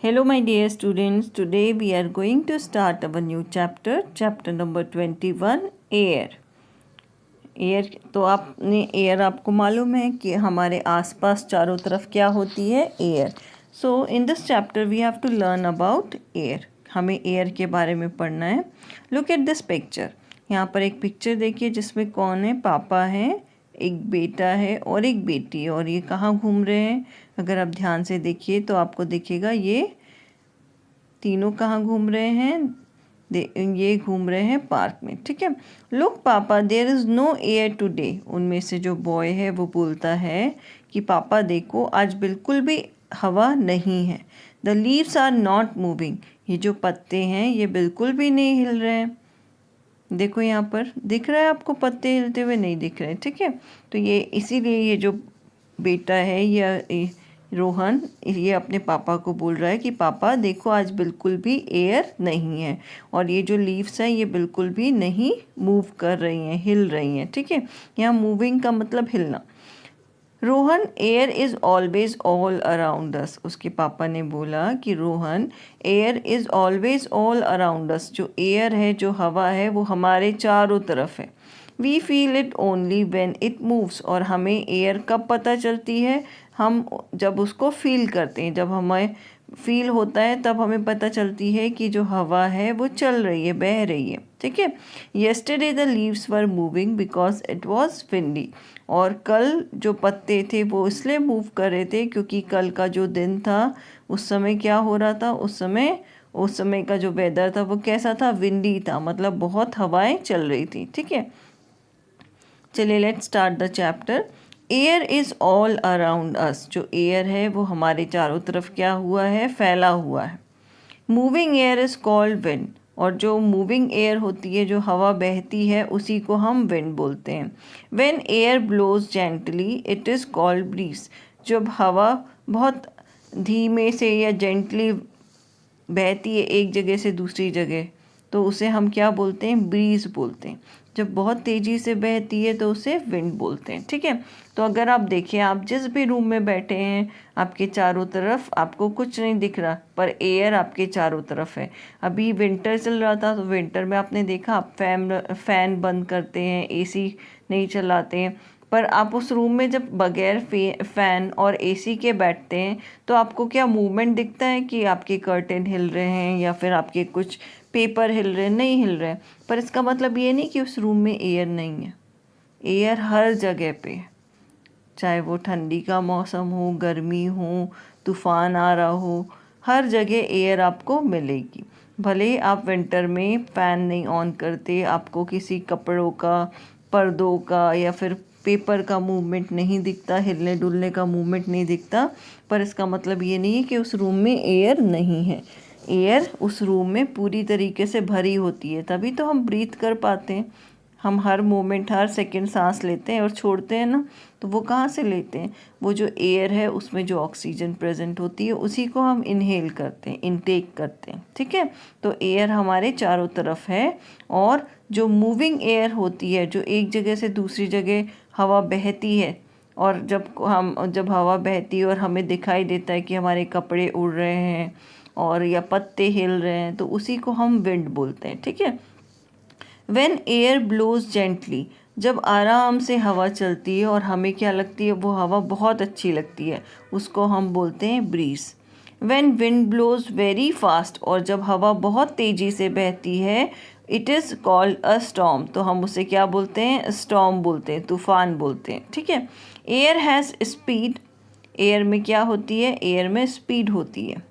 Hello my dear students, today we are going to start our new chapter number 21 air. Air तो आपको मालूम है कि हमारे आसपास चारों तरफ क्या होती है, air. So in this chapter we have to learn about air. हमें एयर के बारे में पढ़ना है. Look at this picture. यहाँ पर एक पिक्चर देखिए जिसमें कौन है, पापा है, एक बेटा है और एक बेटी है. और ये कहाँ घूम रहे हैं? अगर आप ध्यान से देखिए तो आपको दिखेगा ये तीनों कहाँ घूम रहे हैं. ये घूम रहे हैं पार्क में. ठीक है. Look papa, there is no air today. उनमें से जो बॉय है वो बोलता है कि पापा देखो आज बिल्कुल भी हवा नहीं है. The leaves are not moving. ये जो पत्ते हैं ये बिल्कुल भी नहीं हिल रहे हैं. देखो यहाँ पर दिख रहा है आपको, पत्ते हिलते हुए नहीं दिख रहे. ठीक है. तो ये इसीलिए ये जो बेटा है या रोहन, ये अपने पापा को बोल रहा है कि पापा देखो आज बिल्कुल भी एयर नहीं है और ये जो लीव्स हैं ये बिल्कुल भी नहीं मूव कर रही हैं, हिल रही हैं. ठीक है. यहाँ मूविंग का मतलब हिलना. Rohan, air is always all around us. उसके पापा ने बोला कि Rohan, air is always all around us. जो एयर है, जो हवा है, वो हमारे चारों तरफ है. We feel it only when it moves. और हमें एयर कब पता चलती है? हम जब उसको फील करते हैं, जब हमें फील होता है तब हमें पता चलती है कि जो हवा है वो चल रही है, बह रही है. ठीक है. Yesterday the leaves were moving because it was windy. और कल जो पत्ते थे वो इसलिए मूव कर रहे थे क्योंकि कल का जो दिन था उस समय क्या हो रहा था, उस समय का जो वेदर था वो कैसा था, विंडी था. मतलब बहुत हवाएं चल रही थी. ठीक है. चलिए let's start the chapter. Air is all around us. जो एयर है वो हमारे चारों तरफ क्या हुआ है, फैला हुआ है. Moving air is called wind. और जो मूविंग एयर होती है, जो हवा बहती है, उसी को हम विंड बोलते हैं. When air blows gently it is called breeze. जब हवा बहुत धीमे से या जेंटली बहती है एक जगह से दूसरी जगह तो उसे हम क्या बोलते हैं, ब्रीज बोलते हैं. जब बहुत तेज़ी से बहती है तो उसे विंड बोलते हैं. ठीक है. तो अगर आप देखें, आप जिस भी रूम में बैठे हैं आपके चारों तरफ आपको कुछ नहीं दिख रहा पर एयर आपके चारों तरफ है. अभी विंटर चल रहा था तो विंटर में आपने देखा आप फैन बंद करते हैं, एसी नहीं चलाते हैं. पर आप उस रूम में जब बगैर फ़ैन और एसी के बैठते हैं तो आपको क्या मूवमेंट दिखता है कि आपके कर्टेन हिल रहे हैं या फिर आपके कुछ पेपर हिल रहे हैं? नहीं हिल रहे हैं. पर इसका मतलब ये नहीं कि उस रूम में एयर नहीं है. एयर हर जगह पे है. चाहे वो ठंडी का मौसम हो, गर्मी हो, तूफ़ान आ रहा हो, हर जगह एयर आपको मिलेगी. भले आप विंटर में फ़ैन नहीं ऑन करते, आपको किसी कपड़ों का, पर्दों का या फिर पेपर का मूवमेंट नहीं दिखता, हिलने डुलने का मूवमेंट नहीं दिखता, पर इसका मतलब ये नहीं है कि उस रूम में एयर नहीं है. एयर उस रूम में पूरी तरीके से भरी होती है, तभी तो हम ब्रीथ कर पाते हैं. हम हर मोमेंट, हर सेकंड सांस लेते हैं और छोड़ते हैं ना, तो वो कहाँ से लेते हैं? वो जो एयर है उसमें जो ऑक्सीजन प्रेजेंट होती है उसी को हम इनहेल करते हैं, इनटेक करते हैं. ठीक है. तो एयर हमारे चारों तरफ है. और जो मूविंग एयर होती है, जो एक जगह से दूसरी जगह हवा बहती है, और जब हवा बहती है और हमें दिखाई देता है कि हमारे कपड़े उड़ रहे हैं और या पत्ते हिल रहे हैं, तो उसी को हम विंड बोलते हैं. ठीक है. When air blows gently. जब आराम से हवा चलती है और हमें क्या लगती है, वो हवा बहुत अच्छी लगती है, उसको हम बोलते हैं breeze. When wind blows very fast. और जब हवा बहुत तेज़ी से बहती है, it is called a storm. तो हम उसे क्या बोलते हैं, स्टॉर्म बोलते हैं, तूफान बोलते हैं. ठीक है. Air has speed. एयर में क्या होती है, एयर में स्पीड होती है.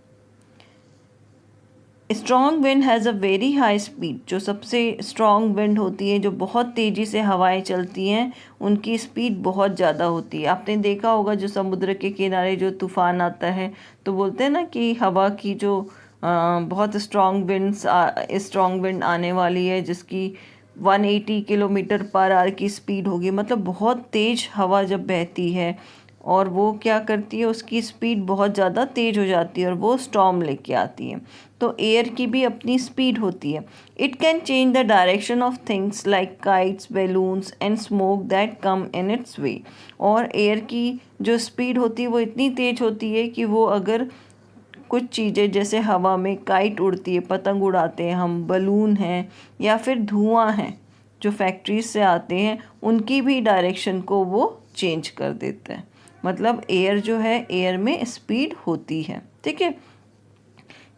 Strong wind has a very high speed. जो सबसे स्ट्रॉन्ग विंड होती है, जो बहुत तेज़ी से हवाएं चलती हैं, उनकी स्पीड बहुत ज़्यादा होती है. आपने देखा होगा जो समुद्र के किनारे जो तूफ़ान आता है तो बोलते हैं ना कि हवा की जो बहुत स्ट्रॉन्ग विंड आने वाली है जिसकी 180 किलोमीटर पर आवर की स्पीड होगी. मतलब बहुत तेज़ हवा जब बहती है और वो क्या करती है, उसकी स्पीड बहुत ज़्यादा तेज़ हो जाती है और वो स्टॉर्म लेके आती है. तो एयर की भी अपनी स्पीड होती है. It can change the direction of things like kites, balloons and smoke that come in its way. और एयर की जो स्पीड होती है वो इतनी तेज़ होती है कि वो अगर कुछ चीज़ें जैसे हवा में काइट उड़ती है, पतंग उड़ाते हैं हम, बलून हैं, या फिर धुआं है जो फैक्ट्रीज से आते हैं, उनकी भी डायरेक्शन को वो चेंज कर देता है। मतलब एयर जो है, एयर में स्पीड होती है। ठीक है।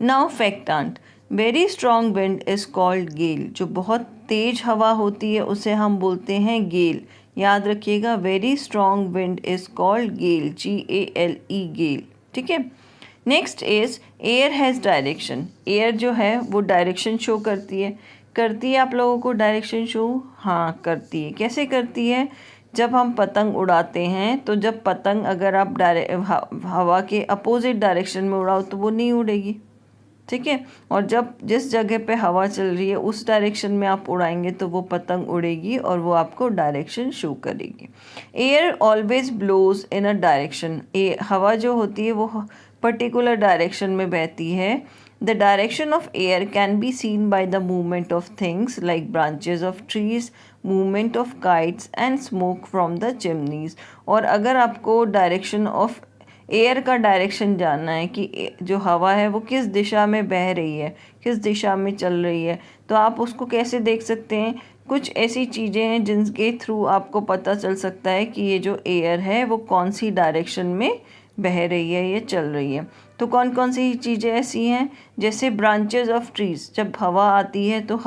नाउ फैक्टांट, very strong wind is called gale. जो बहुत तेज हवा होती है उसे हम बोलते हैं गेल। याद रखिएगा, very strong wind is called gale, GALE, gale. ठीक है। Next is air has direction. Air जो है वो डायरेक्शन शो करती है आप लोगों को डायरेक्शन शो? हाँ करती है। कैसे करती है? जब हम पतंग उड़ाते हैं तो जब पतंग अगर आप हवा के अपोजिट डायरेक्शन में उड़ाओ तो वो नहीं उड़ेगी। ठीक है। और जब जिस जगह पे हवा चल रही है उस डायरेक्शन में आप उड़ाएंगे तो वो पतंग उड़ेगी और वो आपको डायरेक्शन शो करेगी। Air always blows in a direction. हवा जो होती है वो पर्टिकुलर डायरेक्शन में बहती है। The direction of air can be seen by the movement of things like branches of trees, movement of kites and smoke from the chimneys. और अगर आपको डायरेक्शन ऑफ एयर का डायरेक्शन जानना है कि जो हवा है वो किस दिशा में बह रही है, किस दिशा में चल रही है, तो आप उसको कैसे देख सकते हैं? कुछ ऐसी चीज़ें हैं जिनके थ्रू आपको पता चल सकता है कि ये जो एयर है वो कौन सी डायरेक्शन में बह रही है या चल रही है। तो कौन कौन सी चीज़ें ऐसी हैं? जैसे ब्रांचेस ऑफ ट्रीज़, जब हवा आती है तो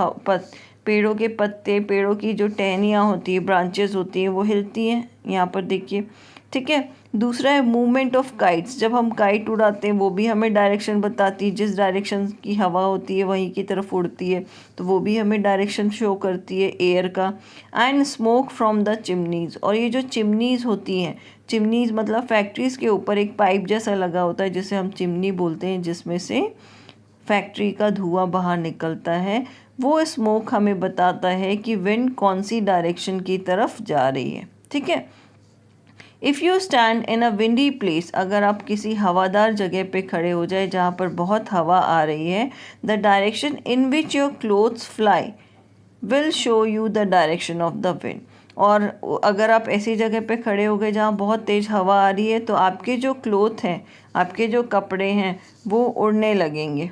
पेड़ों के पत्ते, पेड़ों की जो टहनियाँ होती है, ब्रांचेस होती हैं, वो हिलती हैं। यहाँ पर देखिए। ठीक है। दूसरा है मूवमेंट ऑफ काइट्स। जब हम काइट उड़ाते हैं वो भी हमें डायरेक्शन बताती है, जिस डायरेक्शन की हवा होती है वहीं की तरफ उड़ती है, तो वो भी हमें डायरेक्शन शो करती है एयर का। And smoke from the chimneys. और ये जो चिमनीज़ होती हैं, चिमनीज़ मतलब फैक्ट्रीज़ के ऊपर एक पाइप जैसा लगा होता है जिसे हम चिमनी बोलते हैं, जिसमें से फैक्ट्री का धुआं बाहर निकलता है। वो स्मोक हमें बताता है कि विंड कौन सी डायरेक्शन की तरफ जा रही है। ठीक है। If you stand in a windy place, अगर आप किसी हवादार जगह पे खड़े हो जाए जहाँ पर बहुत हवा आ रही है, the direction in which your clothes fly will show you the direction of the wind. और अगर आप ऐसी जगह पे खड़े हो गए जहाँ बहुत तेज़ हवा आ रही है तो आपके जो क्लोथ हैं, आपके जो कपड़े हैं वो उड़ने लगेंगे।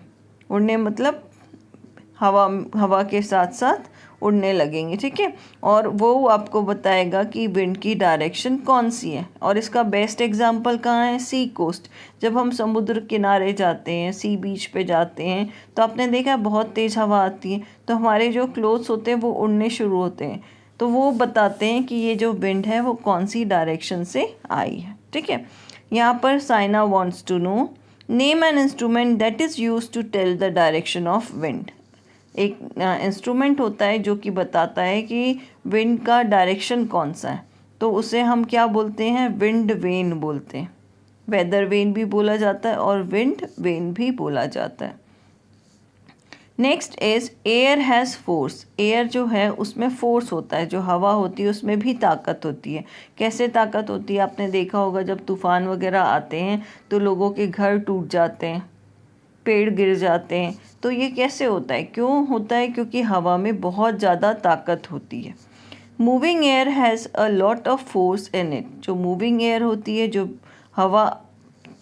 उड़ने मतलब हवा के साथ साथ उड़ने लगेंगे। ठीक है। और वो आपको बताएगा कि विंड की डायरेक्शन कौन सी है। और इसका बेस्ट एग्जांपल कहाँ है? सी कोस्ट। जब हम समुद्र किनारे जाते हैं, सी बीच पे जाते हैं, तो आपने देखा बहुत तेज़ हवा आती है तो हमारे जो क्लोथ्स होते हैं वो उड़ने शुरू होते हैं। तो वो बताते हैं कि ये जो विंड है वो कौन सी डायरेक्शन से आई है। ठीक है। यहाँ पर Saina wants to know, name an instrument that is use to tell the direction of wind. एक इंस्ट्रूमेंट होता है जो कि बताता है कि विंड का डायरेक्शन कौन सा है, तो उसे हम क्या बोलते हैं? विंड वेन बोलते हैं। वेदर वेन भी बोला जाता है और विंड वेन भी बोला जाता है। Next is air has force. Air जो है उसमें फोर्स होता है, जो हवा होती है उसमें भी ताकत होती है। कैसे ताकत होती है? आपने देखा होगा जब तूफ़ान वगैरह आते हैं तो लोगों के घर टूट जाते हैं, पेड़ गिर जाते हैं। तो ये कैसे होता है? क्यों होता है? क्योंकि हवा में बहुत ज़्यादा ताकत होती है। Moving air has a lot of force in it. जो मूविंग एयर होती है, जो हवा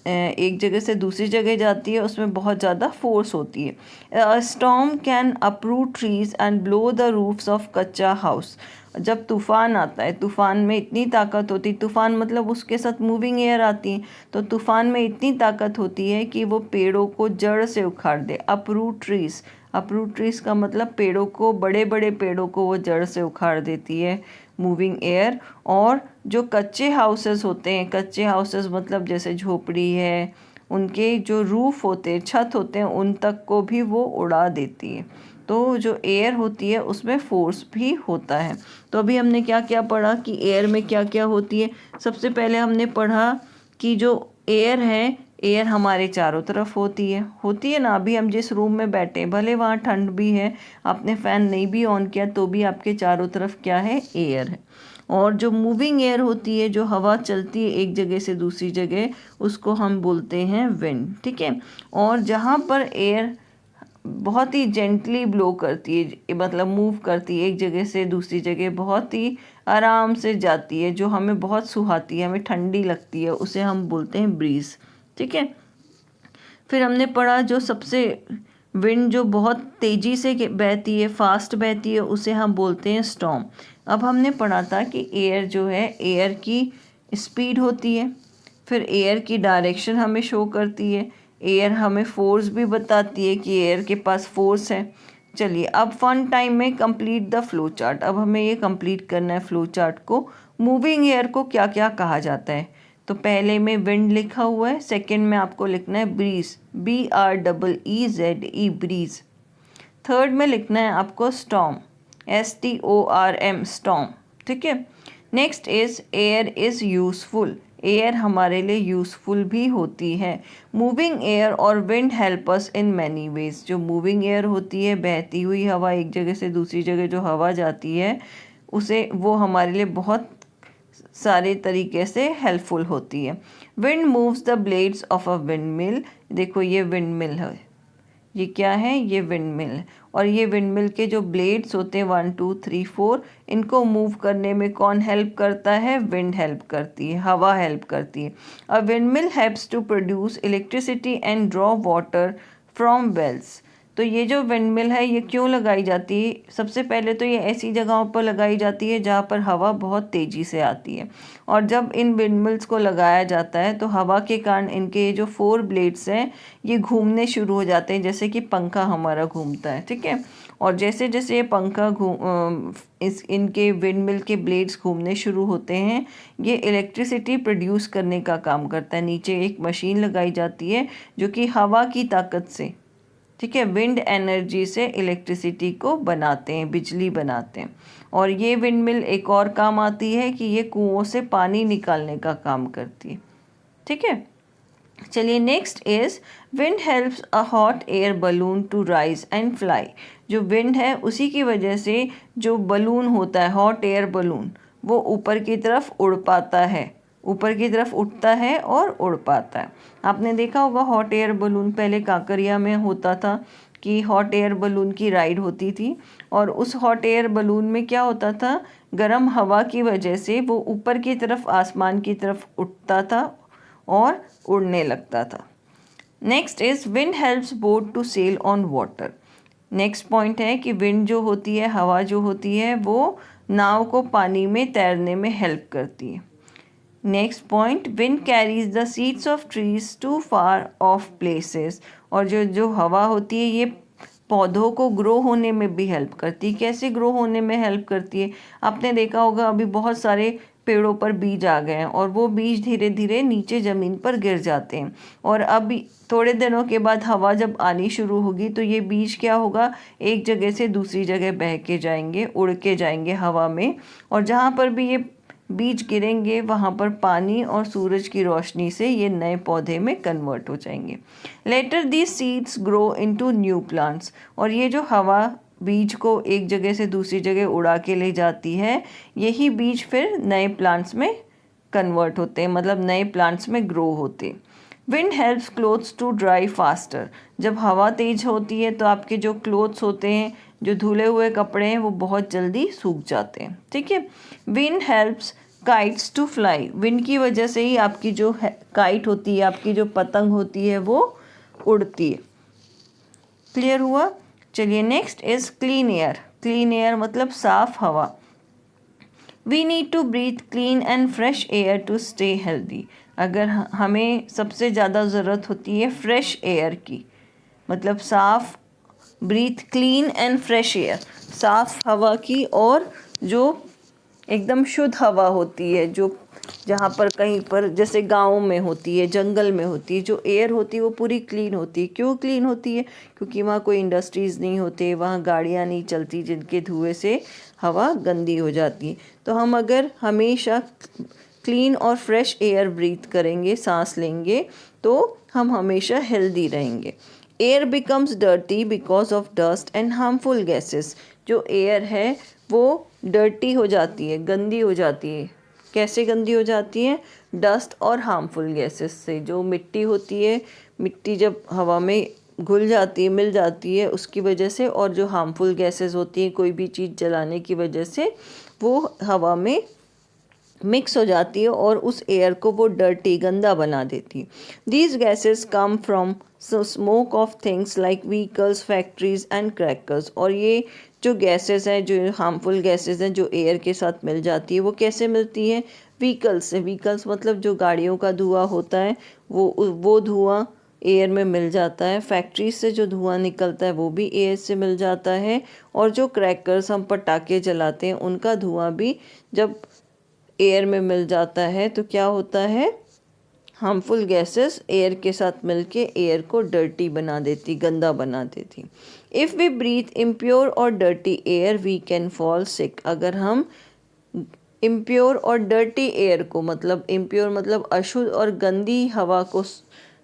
एक जगह से दूसरी जगह जाती है, उसमें बहुत ज़्यादा फोर्स होती है। Storm can अप्रूट trees and blow the roofs of कच्चा हाउस। जब तूफ़ान आता है, तूफ़ान में इतनी ताकत होती, तूफ़ान मतलब उसके साथ मूविंग एयर आती है, तो तूफ़ान में इतनी ताकत होती है कि वो पेड़ों को जड़ से उखाड़ दे। अप्रूट ट्रीज़, अप्रूट ट्रीज़ का मतलब पेड़ों को, बड़े बड़े पेड़ों को वो जड़ से उखाड़ देती है मूविंग एयर। और जो कच्चे हाउसेस होते हैं, कच्चे हाउसेस मतलब जैसे झोपड़ी है, उनके जो रूफ होते हैं, छत होते हैं, उन तक को भी वो उड़ा देती है। तो जो एयर होती है उसमें फोर्स भी होता है। तो अभी हमने क्या क्या पढ़ा कि एयर में क्या क्या होती है। सबसे पहले हमने पढ़ा कि जो एयर है, एयर हमारे चारों तरफ होती है ना। अभी हम जिस रूम में बैठे हैं, भले वहाँ ठंड भी है, आपने फ़ैन नहीं भी ऑन किया तो भी आपके चारों तरफ क्या है? एयर है। और जो मूविंग एयर होती है, जो हवा चलती है एक जगह से दूसरी जगह, उसको हम बोलते हैं विंड। ठीक है। और जहाँ पर एयर बहुत ही जेंटली ब्लो करती है, मतलब मूव करती है एक जगह से दूसरी जगह, बहुत ही आराम से जाती है, जो हमें बहुत सुहाती है, हमें ठंडी लगती है, उसे हम बोलते हैं ब्रीज। ठीक है। फिर हमने पढ़ा जो सबसे विंड जो बहुत तेज़ी से बहती है, फास्ट बहती है, उसे हम बोलते हैं स्टॉर्म। अब हमने पढ़ा था कि एयर जो है, एयर की स्पीड होती है, फिर एयर की डायरेक्शन हमें शो करती है, एयर हमें फोर्स भी बताती है कि एयर के पास फोर्स है। चलिए अब फन टाइम में कंप्लीट द फ्लो चार्ट। अब हमें ये कंप्लीट करना है फ्लो चार्ट को। मूविंग एयर को क्या क्या कहा जाता है? तो पहले में विंड लिखा हुआ है, सेकंड में आपको लिखना है ब्रीज, BREEZE, ब्रीज। थर्ड में लिखना है आपको स्टॉर्म, STORM, स्टॉर्म। ठीक है। Next is air is useful. Air हमारे लिए यूज़फुल भी होती है। मूविंग एयर और wind help us in many ways. जो मूविंग एयर होती है, बहती हुई हवा, एक जगह से दूसरी जगह जो हवा जाती है, उसे वो हमारे लिए बहुत सारे तरीके से हेल्पफुल होती है। Wind moves the blades of a wind मिल। देखो ये विंड मिल है, ये क्या है? ये विंड मिल है। और ये विंड मिल के जो ब्लेड्स होते हैं 1 2 3 4, इनको मूव करने में कौन हेल्प करता है? विंड हेल्प करती है, हवा हेल्प करती है। A wind mill helps to produce electricity and draw water from wells. तो ये जो विंड मिल है, ये क्यों लगाई जाती है? सबसे पहले तो ये ऐसी जगहों पर लगाई जाती है जहाँ पर हवा बहुत तेज़ी से आती है, और जब इन विंड मिल्स को लगाया जाता है तो हवा के कारण इनके ये जो 4 ब्लेड्स हैं, ये घूमने शुरू हो जाते हैं, जैसे कि पंखा हमारा घूमता है। ठीक है। और जैसे जैसे ये पंखा इनके विंड मिल के ब्लेड्स घूमने शुरू होते हैं, ये इलेक्ट्रिसिटी प्रोड्यूस करने का काम करता है। नीचे एक मशीन लगाई जाती है जो कि हवा की ताकत से, ठीक है, विंड एनर्जी से इलेक्ट्रिसिटी को बनाते हैं, बिजली बनाते हैं। और ये विंड मिल एक और काम आती है कि ये कुओं से पानी निकालने का काम करती है। ठीक है। चलिए next is wind helps a hot air balloon to rise and fly. जो विंड है उसी की वजह से जो बलून होता है, हॉट एयर बलून, वो ऊपर की तरफ उड़ पाता है, ऊपर की तरफ उठता है और उड़ पाता है। आपने देखा होगा हॉट एयर बलून पहले कांकरिया में होता था कि हॉट एयर बलून की राइड होती थी, और उस हॉट एयर बलून में क्या होता था, गर्म हवा की वजह से वो ऊपर की तरफ, आसमान की तरफ उठता था और उड़ने लगता था। Next is wind helps boat to sail on water. Next point है कि विंड जो होती है, हवा जो होती है, वो नाव को पानी में तैरने में हेल्प करती है। Next point, wind carries the seeds of trees to far off places. और जो जो हवा होती है, ये पौधों को ग्रो होने में भी हेल्प करती है। कैसे ग्रो होने में हेल्प करती है? आपने देखा होगा अभी बहुत सारे पेड़ों पर बीज आ गए हैं, और वो बीज धीरे धीरे नीचे ज़मीन पर गिर जाते हैं, और अब थोड़े दिनों के बाद हवा जब आनी शुरू होगी तो ये बीज क्या होगा, एक जगह से दूसरी जगह बह के जाएंगे, उड़ के जाएंगे हवा में, और जहाँ पर भी ये बीज गिरेंगे वहाँ पर पानी और सूरज की रोशनी से ये नए पौधे में कन्वर्ट हो जाएंगे। Later these seeds grow into new plants. और ये जो हवा बीज को एक जगह से दूसरी जगह उड़ा के ले जाती है, यही बीज फिर नए प्लांट्स में कन्वर्ट होते हैं, मतलब नए प्लांट्स में ग्रो होते। Wind helps clothes to dry faster. जब हवा तेज होती है तो आपके जो क्लोथ्स होते हैं, जो धुले हुए कपड़े हैं, वो बहुत जल्दी सूख जाते हैं। ठीक है। Wind helps kites to fly. Wind की वजह से ही आपकी जो काइट होती है, आपकी जो पतंग होती है, वो उड़ती है। क्लियर हुआ? चलिए next is clean air. Clean air मतलब साफ हवा। We need to breathe clean and fresh air to stay healthy. अगर हमें सबसे ज़्यादा ज़रूरत होती है फ्रेश एयर की, मतलब साफ, breathe clean and fresh air, साफ हवा की, और जो एकदम शुद्ध हवा होती है, जो जहाँ पर कहीं पर जैसे गाँव में होती है, जंगल में होती है, जो एयर होती है वो पूरी क्लीन होती है। क्यों क्लीन होती है? क्योंकि वहाँ कोई इंडस्ट्रीज़ नहीं होते, वहाँ गाड़ियाँ नहीं चलती जिनके धुएं से हवा गंदी हो जाती है। तो हम अगर हमेशा क्लीन और फ्रेश एयर ब्रीथ करेंगे, सांस लेंगे, तो हम हमेशा हेल्दी रहेंगे। Air becomes dirty because of dust and harmful gases. जो एयर है वो डर्टी हो जाती है, गंदी हो जाती है। कैसे गंदी हो जाती है? डस्ट और हार्मफुल गैसेस से। जो मिट्टी होती है, मिट्टी जब हवा में घुल जाती है, मिल जाती है, उसकी वजह से, और जो हार्मफुल गैसेस होती हैं कोई भी चीज़ जलाने की वजह से, वो हवा में मिक्स हो जाती है और उस एयर को वो डर्टी गंदा बना देती है। These gases come from smoke of things like vehicles, factories and crackers. और ये जो गैसेस हैं, जो हार्मफुल गैसेस हैं, जो एयर के साथ मिल जाती है, वो कैसे मिलती है? व्हीकल्स से। व्हीकल्स मतलब जो गाड़ियों का धुआं होता है, वो धुआं एयर में मिल जाता है। फैक्ट्री से जो धुआं निकलता है वो भी एयर से मिल जाता है। और जो क्रैकर्स, हम पटाखे जलाते हैं, उनका धुआं भी जब एयर में मिल जाता है तो क्या होता है? हार्मफुल गैसेस एयर के साथ मिलके एयर को डर्टी बना देती, गंदा बना देती। इफ़ वी ब्रीथ इम्प्योर और dirty air we can fall sick. अगर हम इम्प्योर और डर्टी एयर को, मतलब इम्प्योर मतलब अशुद्ध और गंदी हवा को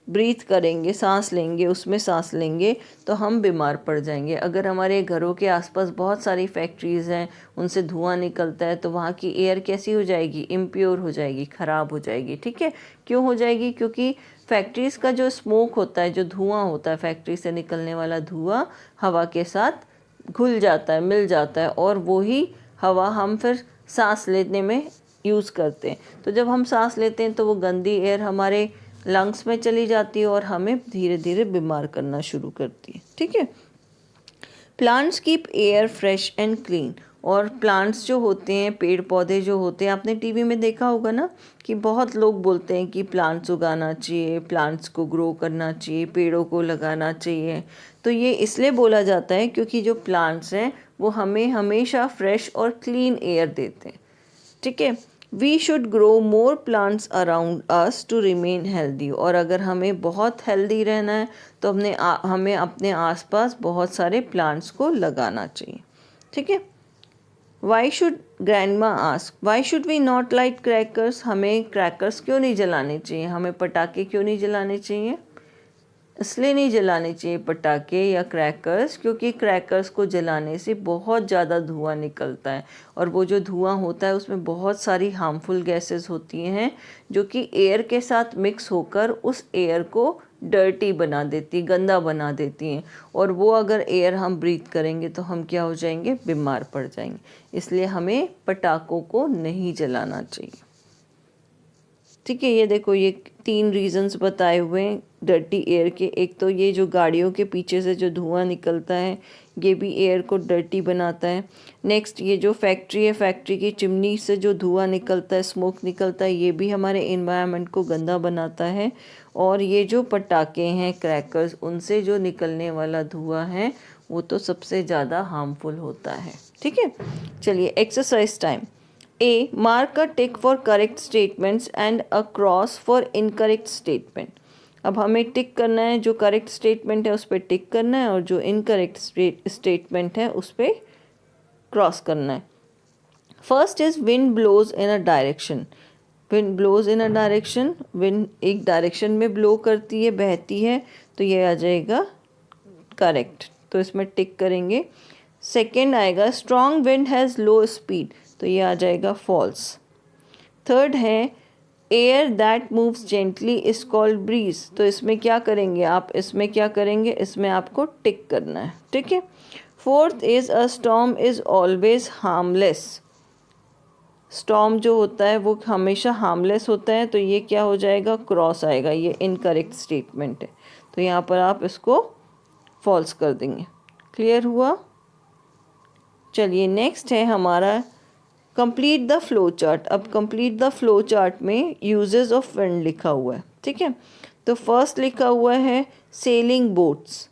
ब्रीथ करेंगे, सांस लेंगे, उसमें सांस लेंगे तो हम बीमार पड़ जाएंगे। अगर हमारे घरों के आसपास बहुत सारी फैक्ट्रीज़ हैं, उनसे धुआं निकलता है, तो वहाँ की एयर कैसी हो जाएगी? इम्प्योर हो जाएगी, ख़राब हो जाएगी। ठीक है, क्यों हो जाएगी? क्योंकि फैक्ट्रीज़ का जो स्मोक होता है, जो धुआं होता है, फैक्ट्री से निकलने वाला धुआं हवा के साथ घुल जाता है, मिल जाता है, और वही हवा हम फिर सांस लेने में यूज़ करते हैं। तो जब हम सांस लेते हैं तो वो गंदी एयर हमारे लंग्स में चली जाती है और हमें धीरे धीरे बीमार करना शुरू करती है। ठीक है। Plants keep air fresh and clean. और प्लांट्स जो होते हैं, पेड़ पौधे जो होते हैं, आपने टीवी में देखा होगा ना कि बहुत लोग बोलते हैं कि प्लांट्स उगाना चाहिए, प्लांट्स को ग्रो करना चाहिए, पेड़ों को लगाना चाहिए। तो ये इसलिए बोला जाता है क्योंकि जो प्लांट्स हैं वो हमें हमेशा फ्रेश और क्लीन एयर देते हैं। ठीक है। We should grow more plants around us to remain healthy. और अगर हमें बहुत हेल्दी रहना है तो हमें अपने आसपास बहुत सारे प्लांट्स को लगाना चाहिए। ठीक है। Why should grandma ask why should we not light crackers. हमें क्रैकर्स क्यों नहीं जलाने चाहिए, हमें पटाखे क्यों नहीं जलाने चाहिए? इसलिए नहीं जलाने चाहिए पटाखे या क्रैकर्स क्योंकि क्रैकर्स को जलाने से बहुत ज़्यादा धुआं निकलता है, और वो जो धुआं होता है उसमें बहुत सारी हार्मफुल गैसेस होती हैं जो कि एयर के साथ मिक्स होकर उस एयर को डर्टी बना देती, गंदा बना देती हैं। और वो अगर एयर हम ब्रीथ करेंगे तो हम क्या हो जाएंगे? बीमार पड़ जाएंगे। इसलिए हमें पटाखों को नहीं जलाना चाहिए। ठीक है, ये देखो, ये 3 रीजंस बताए हुए हैं डर्टी एयर के। एक तो ये जो गाड़ियों के पीछे से जो धुआं निकलता है, ये भी एयर को डर्टी बनाता है। नेक्स्ट, ये जो फैक्ट्री है, फैक्ट्री की चिमनी से जो धुआं निकलता है, स्मोक निकलता है, ये भी हमारे एनवायरनमेंट को गंदा बनाता है। और ये जो पटाखे हैं, क्रैकर्स, उनसे जो निकलने वाला धुआं है वो तो सबसे ज़्यादा हार्मफुल होता है। ठीक है, चलिए exercise time. A. Mark a tick for correct statements and a cross for incorrect statement. अब हमें टिक करना है, जो करेक्ट स्टेटमेंट है उस पर टिक करना है और जो इनकरेक्ट स्टेटमेंट है उस पर क्रॉस करना है। First is wind blows in a direction. Wind blows in a direction, wind एक डायरेक्शन में ब्लो करती है, बहती है, तो ये आ जाएगा करेक्ट, तो इसमें टिक करेंगे। सेकेंड आएगा strong wind has low speed, तो ये आ जाएगा फॉल्स। थर्ड है air that moves gently is called breeze, तो इसमें क्या करेंगे आप? इसमें क्या करेंगे? इसमें आपको टिक करना है। ठीक है। Fourth is a storm is always harmless. Storm जो होता है वो हमेशा हार्मलेस होता है, तो ये क्या हो जाएगा? क्रॉस आएगा, ये इनकरेक्ट स्टेटमेंट है, तो यहाँ पर आप इसको फॉल्स कर देंगे। क्लियर हुआ? चलिए नेक्स्ट है हमारा कंप्लीट द फ्लो चार्ट। अब कंप्लीट द फ्लो चार्ट में यूजेस ऑफ विंड लिखा हुआ है। ठीक है, तो फर्स्ट लिखा हुआ है सेलिंग बोट्स,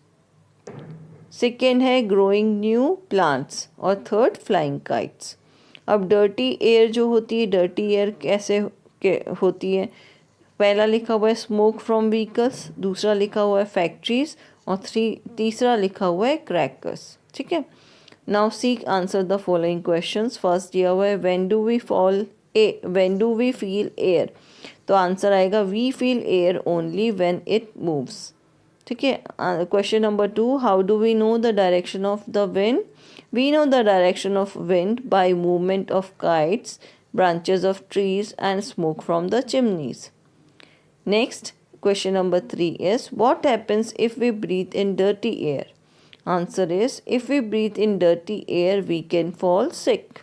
सेकेंड है ग्रोइंग न्यू प्लांट्स, और थर्ड फ्लाइंग काइट्स। अब डर्टी एयर जो होती है, डर्टी एयर कैसे होती है? पहला लिखा हुआ है स्मोक फ्रॉम व्हीकल्स, दूसरा लिखा हुआ है फैक्ट्रीज, और तीसरा लिखा हुआ है क्रैकर्स। ठीक है, now seek answer the following questions. First दिया हुआ है when do we feel air, तो आंसर आएगा we feel air only when it moves. ठीक है। Question number 2, how do we know the direction of the wind? We know the direction of wind by movement of kites, branches of trees and smoke from the chimneys. Next, question number 3 is what happens if we breathe in dirty air? Answer is if we breathe in dirty air we can fall sick.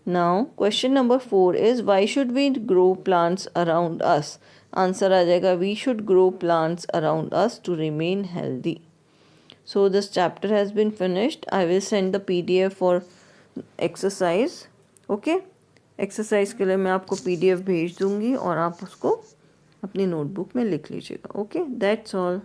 Now question number 4 is why should we grow plants around us. Answer आ जाएगा we should grow plants around us to remain healthy. So this chapter has been finished. I will send the PDF for exercise. Okay, exercise के लिए मैं आपको PDF भेज दूँगी और आप उसको अपनी नोटबुक में लिख लीजिएगा. Okay, that's all.